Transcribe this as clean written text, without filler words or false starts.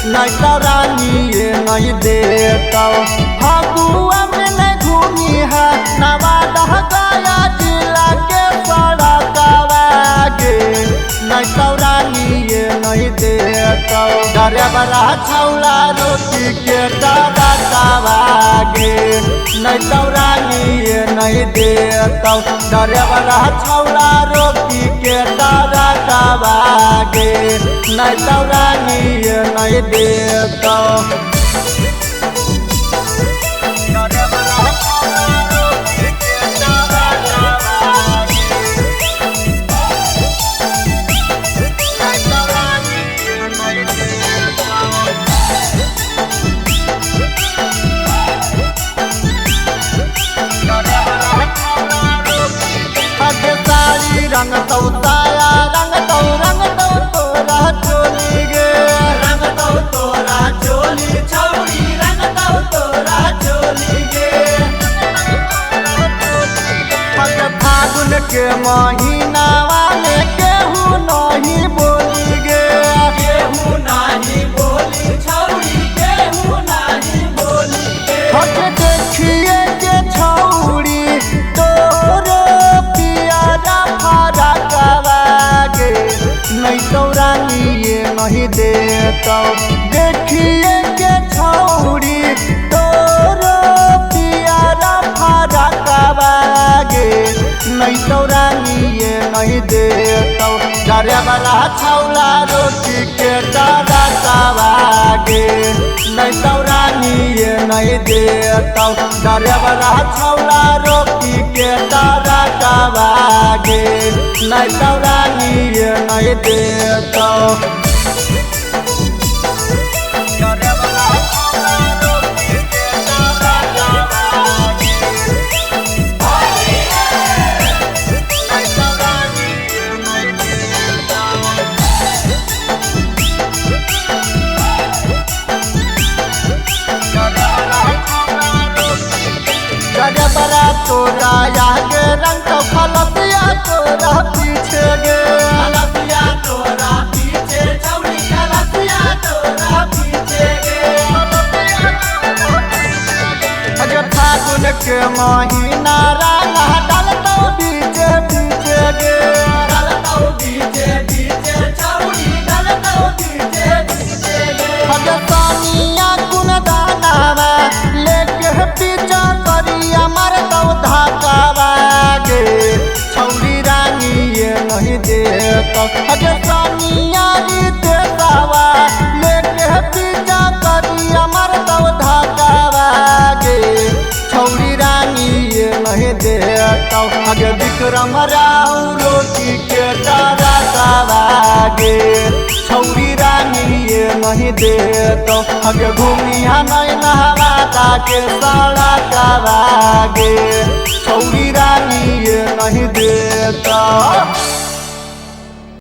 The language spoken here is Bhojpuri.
नहीं तो रानी ये नहीं देता। फगुआ में नहीं घूमी है नवादा गया जिला के सड़कवा गे, नहीं तो रानी ये नहीं देता। डरेबरा छौला रोटी के डरकवा गे, नहीं तो रानी ये नहीं देता। डरेबरा छौला रोटी के डरकवा गे, नहीं तो रानी ये नहीं देता। रंग तो साया रंग तो तोरा चोली गे, रंग तो तोरा चोली छौरी, रंग तो तोरा चोली गे। फागुन के महीना वाले केहू नहीं बोली गे, केहू नहीं बोली छौरी, केहू नहीं बोली गे। हट देखिए के छौरी तोरे पियारा फरकवा गे, नहीं तो रानी ये नहीं देता। देखिए के छौरी तोरे पियारा फरकवा गे, नहीं तो रानी ये नहीं देता। डरेबरा छौला रोटी के डरकवा गे, नहीं तो रानी ये नहीं देता। डरेबरा छौला रोटी के डरकवा गे, नहीं तो रानी ये नहीं देता। डरेबरा तोरा आगे रंग तो फलतिया तोरा पीछे गे, फलतिया तोरा पीछे छौरी, फलतिया तोरा पीछे गे। अगे फागुन के महीना रंग डालतो बीचे बीचे गे, डालतो बीचे बीचे छौरी, डालतो बीचे बीचे गे। अगे सानिया कुन दानावा लेके पीछा करिया मर तो धाकावा गे, छौरी रानी ये नहीं देता। अगे सानिया देतावा लेके पीछा करिया मर तो धाकावा गे, छौरी रानी ये नहीं देता। अगे विक्रम राव रोटी के डरकवा गे, छौरी रानी ये नहीं देता। अगे घूमिया नहीं नहवाता के सड़कवा गे, छौरी रानी ये नहीं देता।